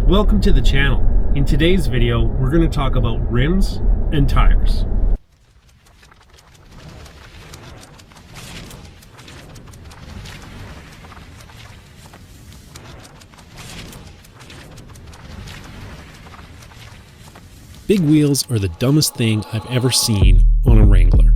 Welcome to the channel. In today's video, we're going to talk about rims and tires. Big wheels are the dumbest thing I've ever seen on a Wrangler.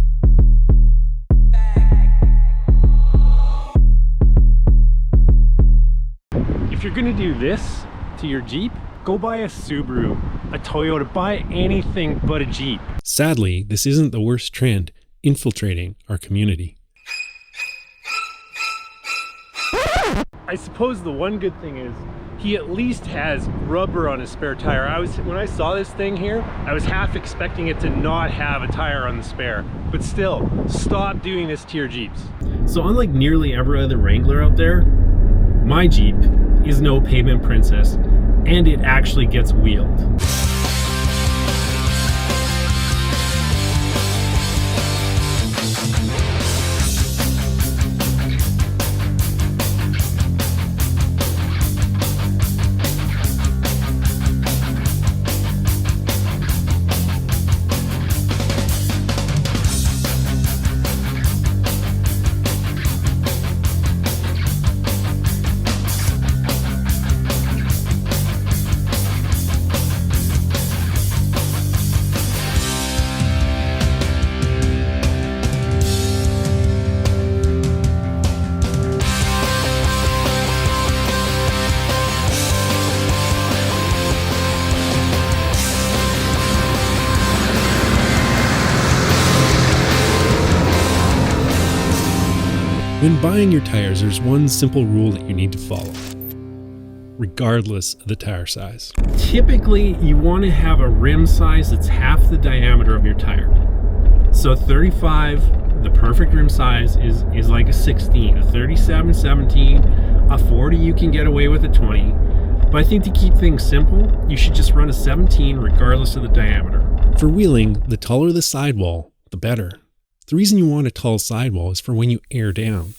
If you're going to do this to your Jeep, go buy a Subaru, a Toyota, buy anything but a Jeep. Sadly, this isn't the worst trend infiltrating our community. I suppose the one good thing is he at least has rubber on his spare tire. When I saw this thing here, I was half expecting it to not have a tire on the spare. But still, stop doing this to your Jeeps. So unlike nearly every other Wrangler out there, my Jeep is no pavement princess, and it actually gets wheeled. When buying your tires, there's one simple rule that you need to follow, regardless of the tire size. Typically, you want to have a rim size that's half the diameter of your tire. So 35, the perfect rim size is like a 16, a 37, 17, a 40, you can get away with a 20. But I think to keep things simple, you should just run a 17 regardless of the diameter. For wheeling, the taller the sidewall, the better. The reason you want a tall sidewall is for when you air down.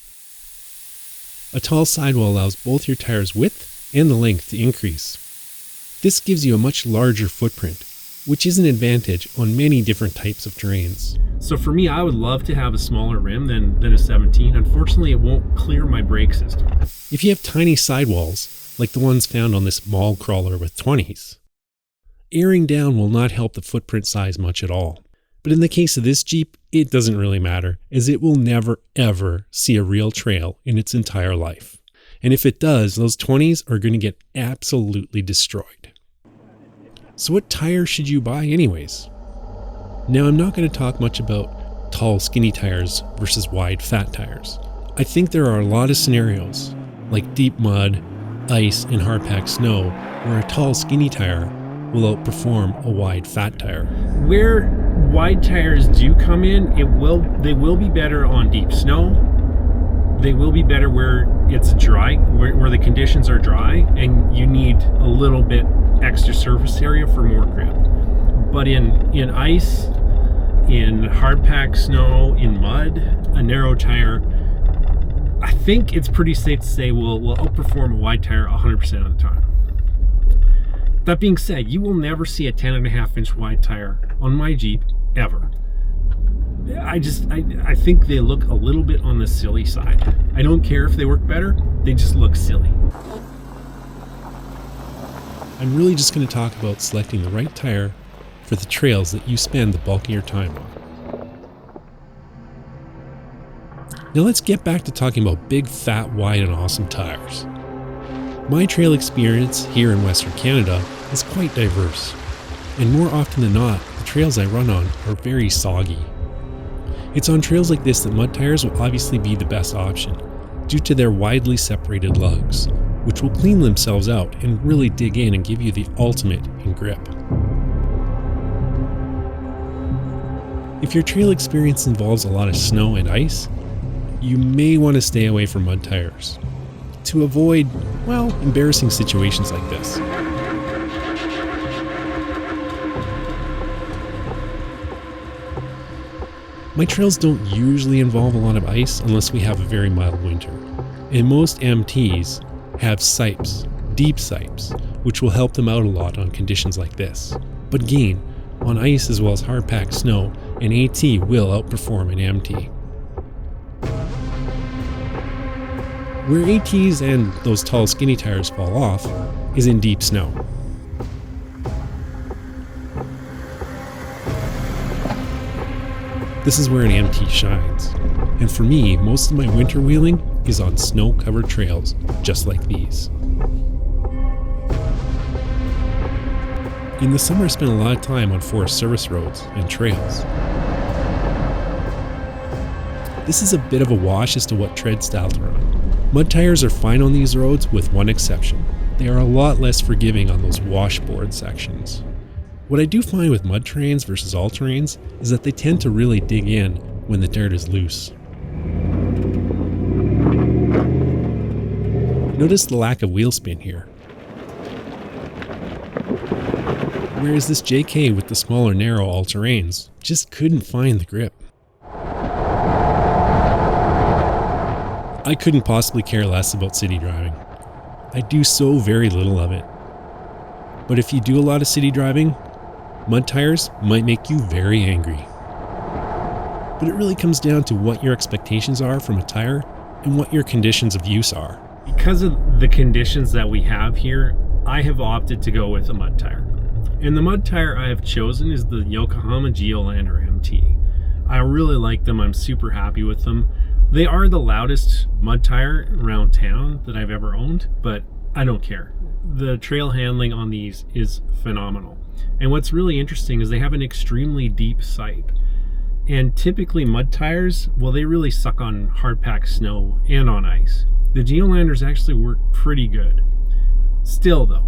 A tall sidewall allows both your tires' width and the length to increase. This gives you a much larger footprint, which is an advantage on many different types of terrains. So for me, I would love to have a smaller rim than a 17. Unfortunately, it won't clear my brake system. If you have tiny sidewalls, like the ones found on this mall crawler with 20s, airing down will not help the footprint size much at all. But in the case of this Jeep, it doesn't really matter, as it will never ever see a real trail in its entire life. And if it does, those 20s are going to get absolutely destroyed. So what tires should you buy anyways? Now, I'm not going to talk much about tall skinny tires versus wide fat tires. I think there are a lot of scenarios, like deep mud, ice, and hard-packed snow, where a tall skinny tire will outperform a wide fat tire. Where wide tires do come in, they will be better on deep snow. They will be better where it's dry, where the conditions are dry and you need a little bit extra surface area for more grip. But in ice, in hard packed snow, in mud, a narrow tire, I think it's pretty safe to say will outperform a wide tire 100% of the time. That being said, you will never see a 10.5-inch wide tire on my Jeep ever. I think they look a little bit on the silly side. I don't care if they work better, they just look silly. I'm really just going to talk about selecting the right tire for the trails that you spend the bulk of your time on. Now let's get back to talking about big, fat, wide, and awesome tires. My trail experience here in Western Canada is quite diverse, and more often than not, the trails I run on are very soggy. It's on trails like this that mud tires will obviously be the best option, due to their widely separated lugs, which will clean themselves out and really dig in and give you the ultimate in grip. If your trail experience involves a lot of snow and ice, you may want to stay away from mud tires to avoid, well, embarrassing situations like this. My trails don't usually involve a lot of ice unless we have a very mild winter, and most MTs have sipes, deep sipes, which will help them out a lot on conditions like this. But again, on ice as well as hard-packed snow, an AT will outperform an MT. Where ATs and those tall skinny tires fall off is in deep snow. This is where an MT shines. And for me, most of my winter wheeling is on snow-covered trails just like these. In the summer, I spend a lot of time on Forest Service roads and trails. This is a bit of a wash as to what tread style to run. Mud tires are fine on these roads with one exception. They are a lot less forgiving on those washboard sections. What I do find with mud terrains versus all terrains is that they tend to really dig in when the dirt is loose. Notice the lack of wheel spin here. Whereas this JK with the smaller narrow all-terrains just couldn't find the grip. I couldn't possibly care less about city driving. I do so very little of it. But if you do a lot of city driving, mud tires might make you very angry. But it really comes down to what your expectations are from a tire and what your conditions of use are. Because of the conditions that we have here, I have opted to go with a mud tire. And the mud tire I have chosen is the Yokohama Geolandr MT. I really like them. I'm super happy with them. They are the loudest mud tire around town that I've ever owned, but I don't care. The trail handling on these is phenomenal. And what's really interesting is they have an extremely deep sight. And typically mud tires, well, they really suck on hard-packed snow and on ice. The Geolandrs actually work pretty good. Still though,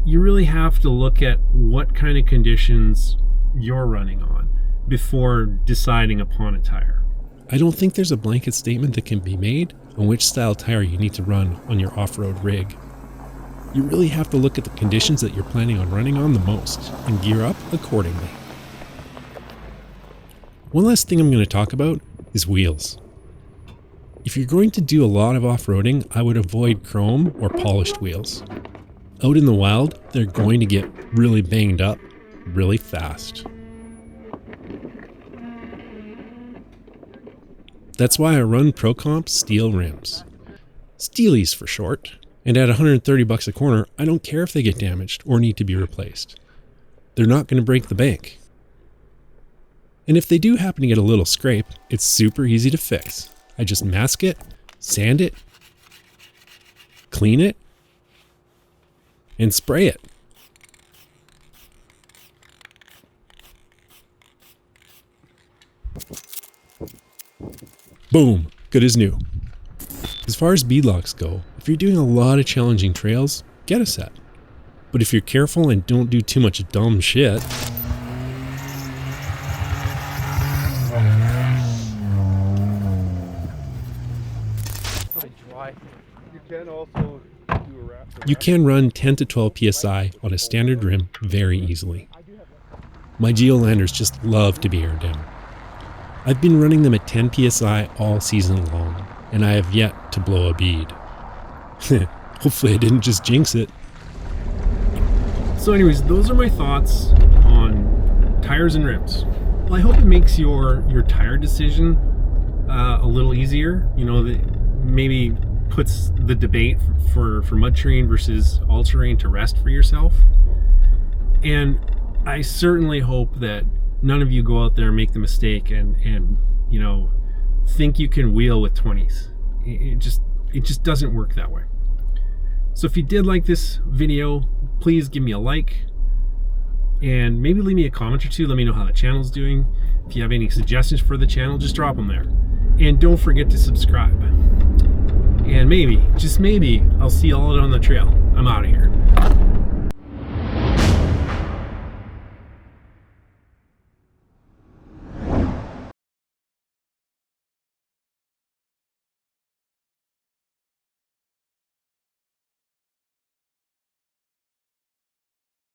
you really have to look at what kind of conditions you're running on before deciding upon a tire. I don't think there's a blanket statement that can be made on which style tire you need to run on your off-road rig. You really have to look at the conditions that you're planning on running on the most and gear up accordingly. One last thing I'm going to talk about is wheels. If you're going to do a lot of off-roading, I would avoid chrome or polished wheels. Out in the wild, they're going to get really banged up really fast. That's why I run ProComp steel rims. Steelies for short. And at $130 a corner, I don't care if they get damaged or need to be replaced. They're not going to break the bank. And if they do happen to get a little scrape, it's super easy to fix. I just mask it, sand it, clean it, and spray it. Boom, good as new. As far as beadlocks go, if you're doing a lot of challenging trails, get a set. But if you're careful and don't do too much dumb shit, you can run 10 to 12 psi on a standard rim very easily. My Geolandrs just love to be aired down. I've been running them at 10 psi all season long, and I have yet to blow a bead. Hopefully I didn't just jinx it. So anyways, those are my thoughts on tires and rims. Well, I hope it makes your tire decision a little easier. You know, that maybe puts the debate for mud terrain versus all terrain to rest for yourself. And I certainly hope that none of you go out there and make the mistake and you know, think you can wheel with 20s. It just doesn't work that way. So if you did like this video, please give me a like and maybe leave me a comment or two. Let me know how the channel's doing. If you have any suggestions for the channel, just drop them there. And don't forget to subscribe. And maybe, just maybe, I'll see y'all out on the trail. I'm out of here.